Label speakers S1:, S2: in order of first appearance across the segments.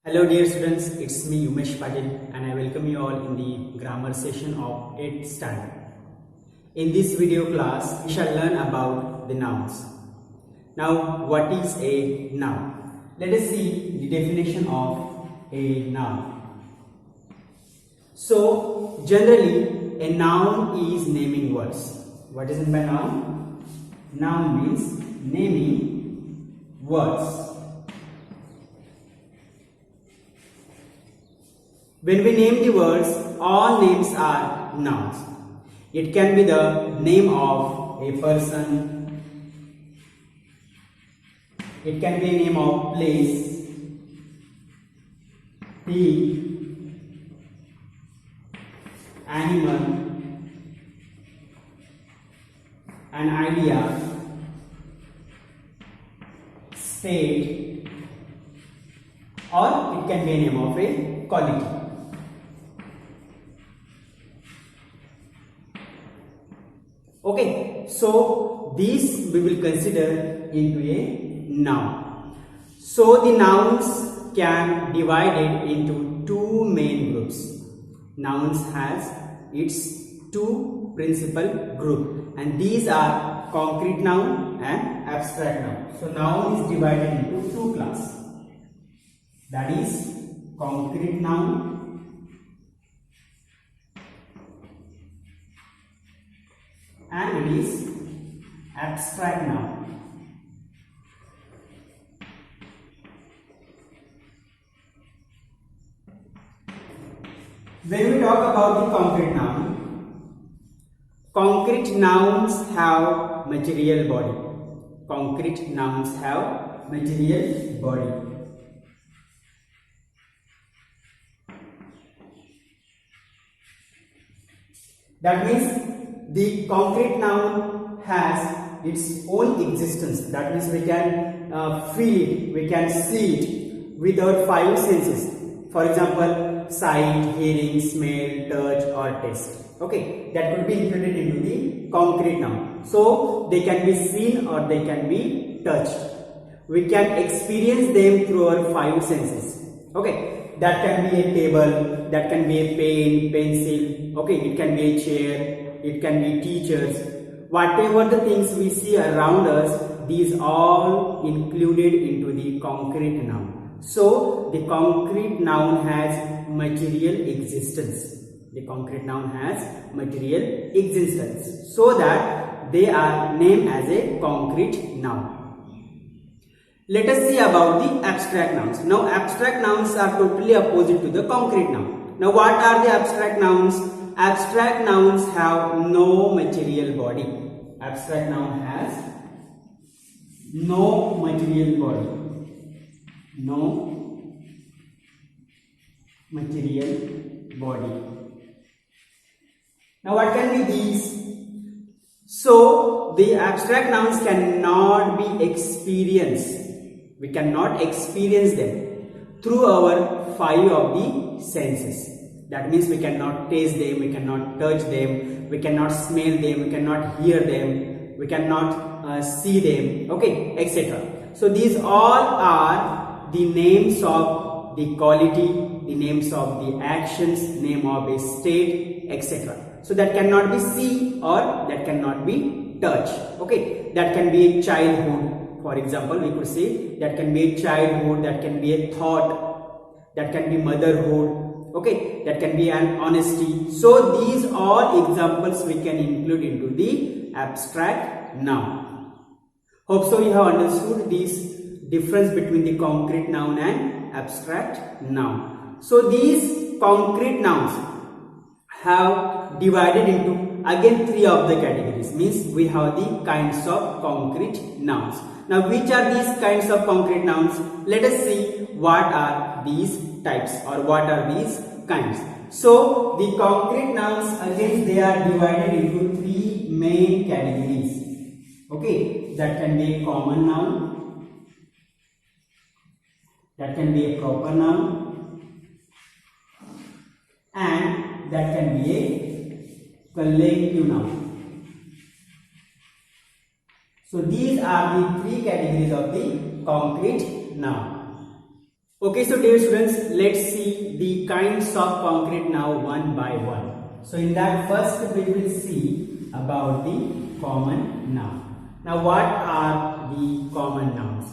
S1: Hello dear students, it's me Umesh Patil and I welcome you all in the grammar session of 8th standard. In this video class, we shall learn about the nouns. Now, what is a noun? Let us see the definition of a noun. So, generally, a noun is naming words. What is it by noun? Noun means naming words. When we name the words, all names are nouns. It can be the name of a person. It can be a name of place, thing, animal, an idea, state, or it can be a name of a quality. Okay, so these we will consider into a noun. So the nouns can be divided into two main groups. Nouns has its two principal group, and these are concrete noun and abstract noun. So noun is divided into two classes. That is concrete noun and it is abstract noun. When we talk about the concrete nouns have material body. Concrete nouns have material body. That means the concrete noun has its own existence. That means we can feel it, we can see it with our five senses. For example, sight, hearing, smell, touch or taste. Okay, that could be included into the concrete noun. So they can be seen or they can be touched. We can experience them through our five senses. Okay, that can be a table, that can be a pen, pencil. Okay, it can be a chair. It can be teachers. Whatever the things we see around us, these all included into the concrete noun. So the concrete noun has material existence. The concrete noun has material existence, so that they are named as a concrete noun. Let us see about the abstract nouns. Now abstract nouns are totally opposite to the concrete noun. Now what are the abstract nouns? Abstract nouns have no material body. Abstract noun has no material body. No material body. Now what can be these? So the abstract nouns cannot be experienced. We cannot experience them through our five of the senses. That means we cannot taste them, we cannot touch them, we cannot smell them, we cannot hear them, we cannot see them, okay, etc. So these all are the names of the quality, the names of the actions, name of a state, etc. So that cannot be seen or that cannot be touched. Okay, that can be a childhood. For example, we could say that can be a childhood, that can be a thought, that can be motherhood. Okay, that can be an honesty. So these all examples we can include into the abstract noun. Hope so you have understood this difference between the concrete noun and abstract noun. So these concrete nouns have divided into again three of the categories. Means we have the kinds of concrete nouns. Now which are these kinds of concrete nouns? Let us see what are these types or what are these kinds. So the concrete nouns again they are divided into three main categories. Okay, that can be a common noun, that can be a proper noun, and that can be a collective noun. So these are the three categories of the concrete noun. Okay, so dear students, let's see the kinds of concrete noun one by one. So in that first we will see about the common noun. Now what are the common nouns?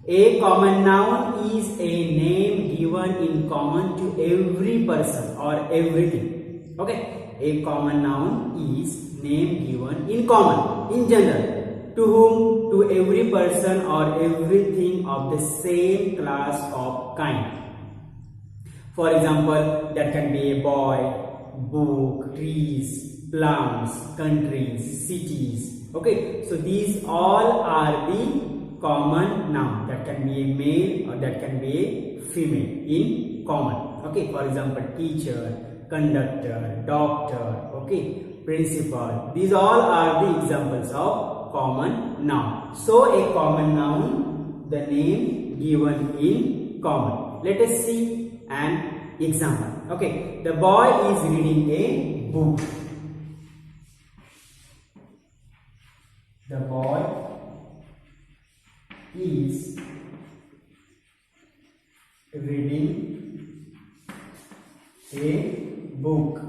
S1: A common noun is a name given in common to every person or everything. Okay, a common noun is name given in common, in general. To whom? To every person or everything of the same class of kind. For example, that can be a boy, book, trees, plants, countries, cities. Okay, so these all are the common noun. That can be a male or that can be a female in common. Okay, for example, teacher, conductor, doctor, okay, principal. These all are the examples of common noun. So a common noun, the name given in common. Let us see an example. Okay, the boy is reading a book. The boy is reading a book.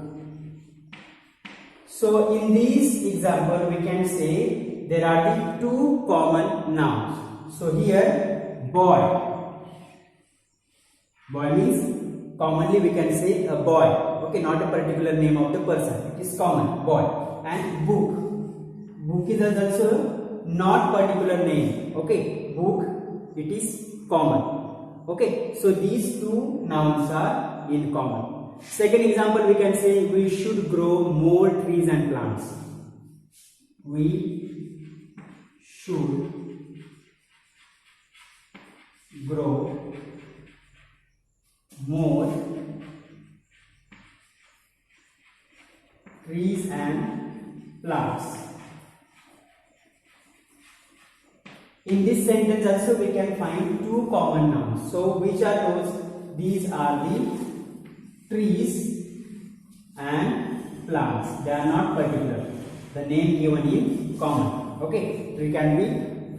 S1: So in this example we can say there are the two common nouns. So here boy. Boy means commonly we can say a boy. Okay, not a particular name of the person. It is common, boy. And book. Book is also not particular name. Okay, book, it is common. Okay, so these two nouns are in common. Second example we can say we should grow more trees and plants. We should grow more trees and plants. In this sentence also we can find two common nouns. So which are those? These are the trees and plants. They are not particular. The name given in common. Okay, tree can be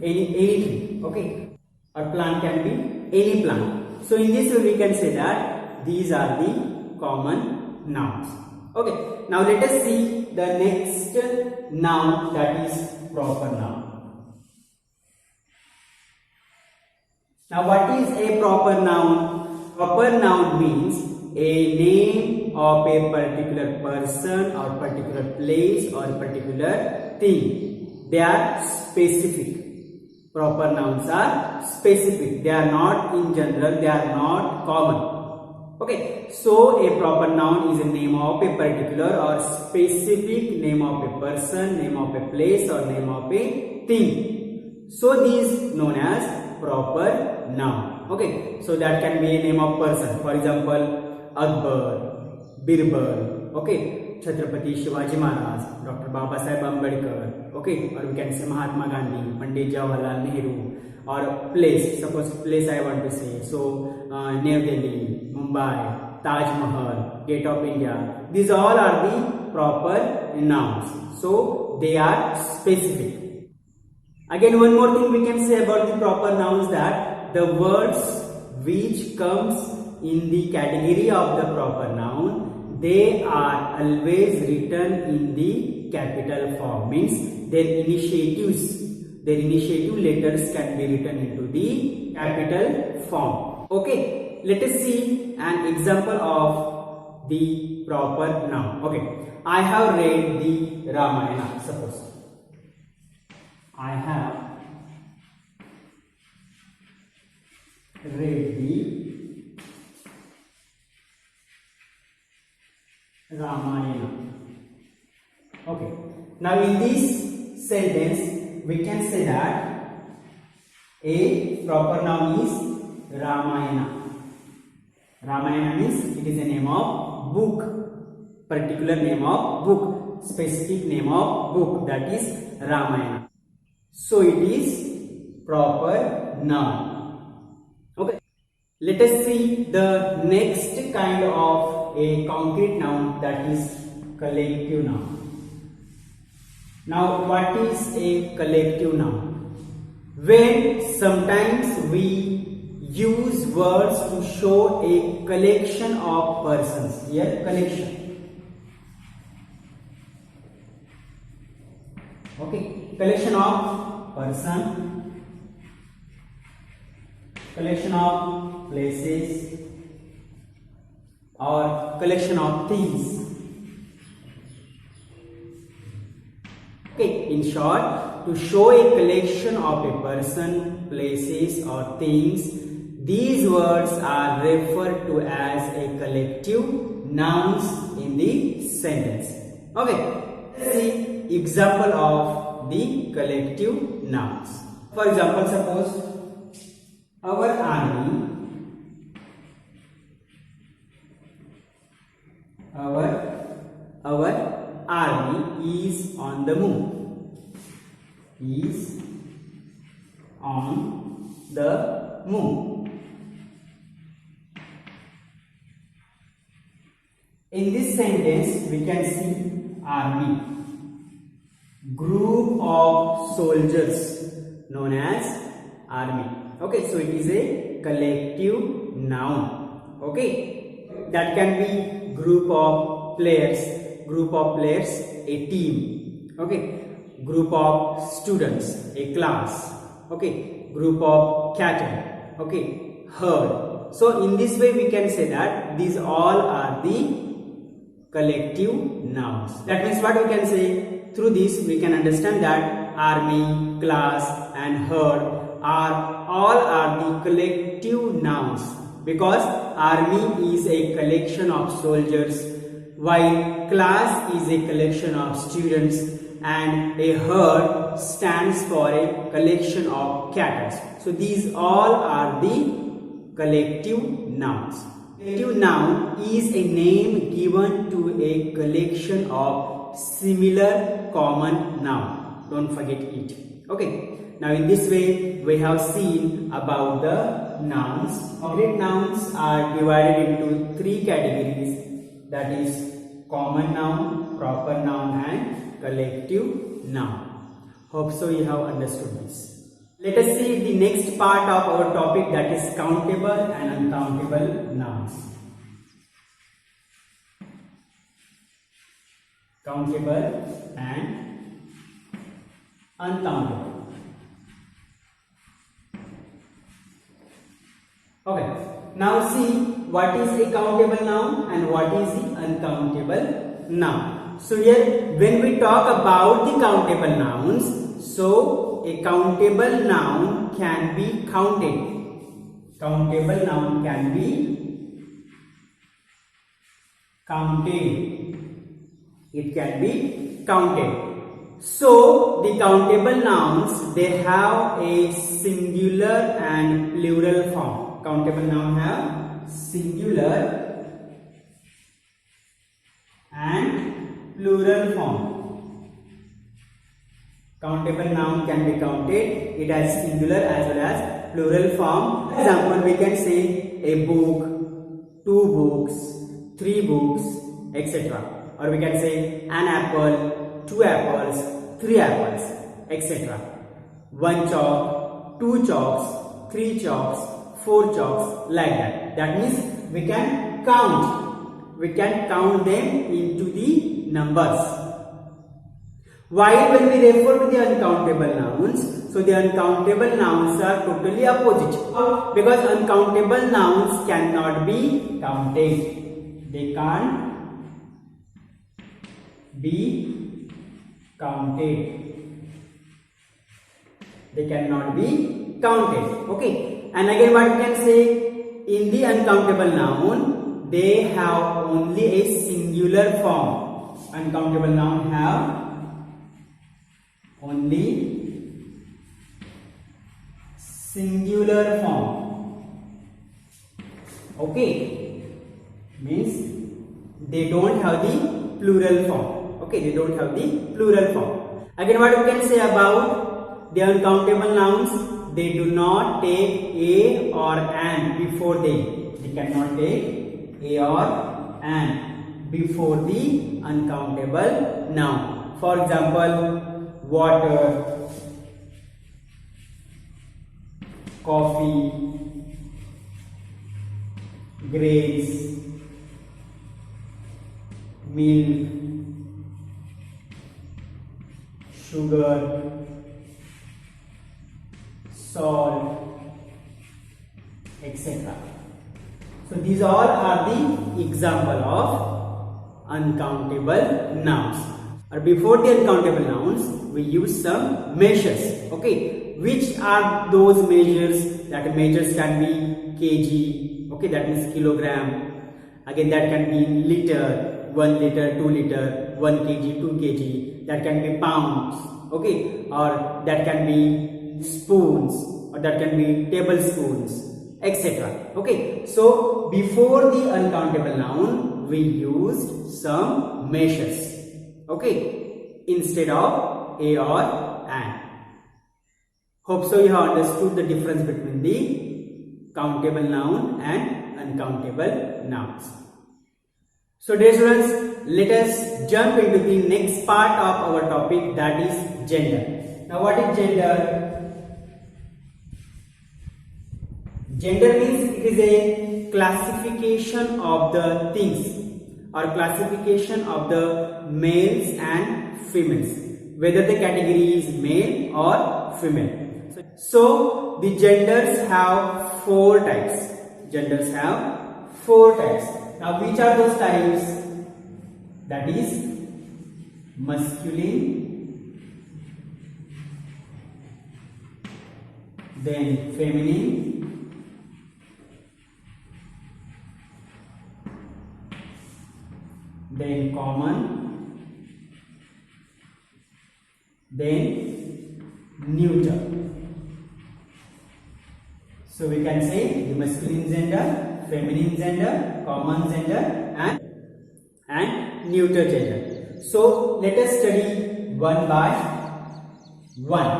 S1: any tree. Okay, or plant can be any plant. So in this way we can say that these are the common nouns. Okay, now let us see the next noun, that is proper noun. Now what is a proper noun? Proper noun means a name of a particular person or particular place or particular thing. They are specific. Proper nouns are specific. They are not in general. They are not common. Okay. So a proper noun is a name of a particular or specific name of a person, name of a place or name of a thing. So these known as proper noun. Okay. So that can be a name of person. For example, Akbar, Birbal, okay, Chhatrapati Shivaji Maharaj, Dr. Baba Saheb Ambedkar, okay, or we can say Mahatma Gandhi, Pandit Jawaharlal Nehru, or place, suppose place I want to say, so New Delhi, Mumbai, Taj Mahal, Gate of India, these all are the proper nouns, so they are specific. Again, one more thing we can say about the proper nouns, that the words which comes in the category of the proper noun, they are always written in the capital form. Means their initiative letters can be written into the capital form. Okay, let us see an example of the proper noun. Okay, I have read the Ramayana. Suppose I have read the Ramayana. Okay. Now in this sentence we can say that a proper noun is Ramayana. Ramayana means it is a name of book, particular name of book, specific name of book, that is Ramayana. So it is proper noun. Okay. Let us see the next kind of a concrete noun, that is collective noun. Now what is a collective noun? When sometimes we use words to show a collection of persons. Here, collection. Okay, collection of person, collection of places, or collection of things. Okay, in short, to show a collection of a person, places, or things, these words are referred to as a collective nouns in the sentence. Okay, let's see example of the collective nouns. For example, suppose our army, our army is on the move. Is on the move. In this sentence, we can see army, group of soldiers known as army. Okay, so it is a collective noun. Okay, that can be group of players, a team. Okay, group of students, a class. Okay, group of cattle. Okay, herd. So in this way we can say that these all are the collective nouns. That means what we can say, through this we can understand that army, class and herd all are the collective nouns, because army is a collection of soldiers, while class is a collection of students, and a herd stands for a collection of cattle. So these all are the collective nouns. Collective noun is a name given to a collection of similar common noun. Don't forget it. Okay. Now in this way we have seen about the nouns. Concrete nouns are divided into three categories, that is common noun, proper noun and collective noun. Hope so you have understood this. Let us see the next part of our topic, that is countable and uncountable nouns. Countable and uncountable. Okay, now see what is a countable noun and what is the uncountable noun. So here when we talk about the countable nouns, so a countable noun can be counted. Countable noun can be counted. It can be counted. So the countable nouns, they have a singular and plural form. Countable noun have singular and plural form. Countable noun can be counted. It has singular as well as plural form. For example, we can say a book, two books, three books, etc. Or we can say an apple, two apples, three apples, etc. One chalk, two chalks, three chalks, four chalks, like that. That means we can count. We can count them into the numbers. While when we refer to the uncountable nouns, so the uncountable nouns are totally opposite, because uncountable nouns cannot be counted. They can't be counted. They cannot be counted. Okay. And again what we can say, in the uncountable noun, they have only a singular form. Uncountable noun have only singular form. Okay, means they don't have the plural form. Okay, they don't have the plural form. Again, what we can say about the uncountable nouns, they do not take a or an before them. They cannot take a or an before the uncountable noun. For example, water, coffee, grains, milk, sugar, salt, etc. So these all are the example of uncountable nouns. Or before the uncountable nouns, we use some measures. Okay, which are those measures? That measures can be kg. Okay, that means kilogram. Again, that can be liter, 1 liter, 2 liter, 1 kg, 2 kg. That can be pounds. Okay, or that can be spoons, or that can be tablespoons, etc. Okay, so before the uncountable noun, we used some measures. Okay, instead of a or an. Hope so you have understood the difference between the countable noun and uncountable nouns. So dear students, let us jump into the next part of our topic, that is gender. Now what is gender? Gender means it is a classification of the things or classification of the males and females, whether the category is male or female. So the genders have 4 types. Genders have 4 types. Now which are those types? That is masculine, then feminine, then common, then neuter. So we can say the masculine gender, feminine gender, common gender and neuter gender. So let us study one by one.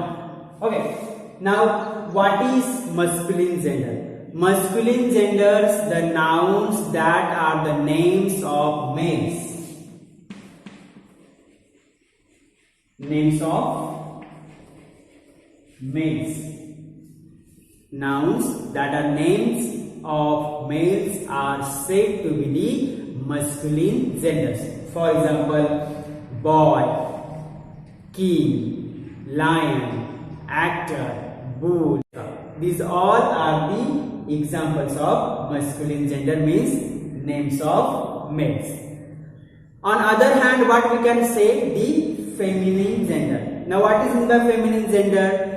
S1: Okay. Now what is masculine gender? Masculine genders the nouns that are the names of males. Names of males. Nouns that are names of males are said to be the masculine genders. For example, boy, king, lion, actor, bull. These all are the examples of masculine gender, means names of males. On other hand, what we can say, the feminine gender. Now what is in the feminine gender?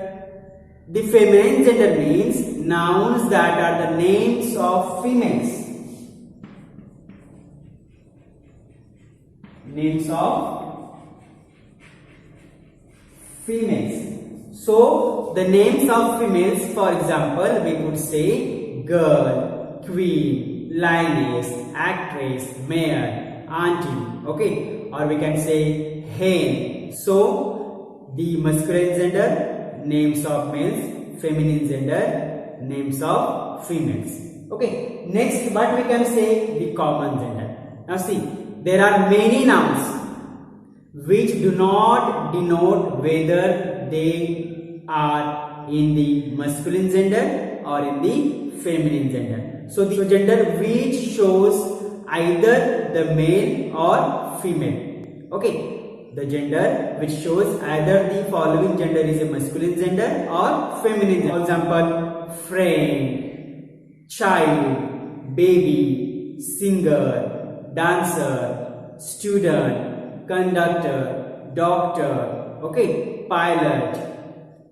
S1: The feminine gender means nouns that are the names of females. Names of females. So the names of females, for example, we could say girl, queen, lioness, actress, mayor, auntie. Okay, or we can say hen. So the masculine gender, names of males, feminine gender, names of females. Okay, next what we can say, the common gender. Now see, there are many nouns which do not denote whether they are in the masculine gender or in the feminine gender. So the gender which shows either the male or female. Okay, the gender which shows either the following gender is a masculine gender or feminine gender. For example, friend, child, baby, singer, dancer, student, conductor, doctor, okay, pilot,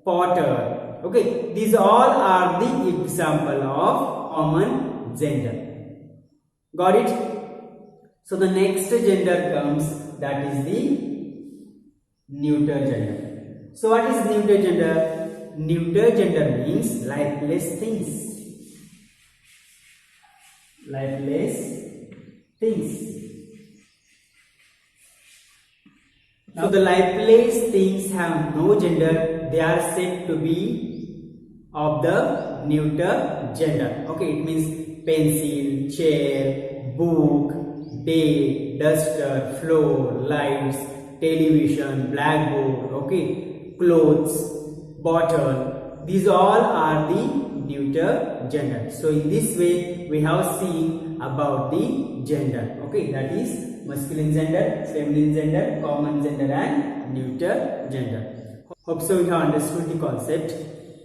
S1: potter. Okay, these all are the example of common gender. Got it? So the next gender comes, that is the neuter gender. So what is neuter gender? Neuter gender means lifeless things. Lifeless things. Now the lifeless things have no gender. They are said to be of the neuter gender. Okay, it means pencil, chair, book, day, duster, floor, lights, television, blackboard, okay, clothes, bottle. These all are the neuter gender. So in this way we have seen about the gender. Okay, that is masculine gender, feminine gender, common gender and neuter gender. Hope so you have understood the concept,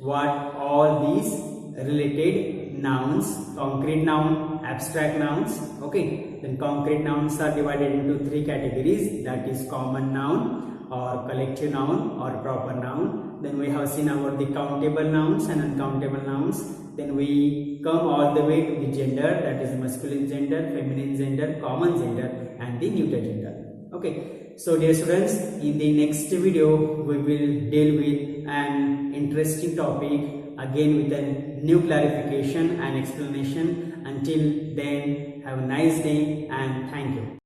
S1: what all these related nouns, concrete noun, abstract nouns. Okay, then concrete nouns are divided into three categories, that is common noun or collective noun or proper noun. Then we have seen about the countable nouns and uncountable nouns. Then we come all the way to the gender, that is masculine gender, feminine gender, common gender and the neuter gender. Okay, so dear students, in the next video we will deal with an interesting topic again with a new clarification and explanation. Until then, have a nice day and thank you.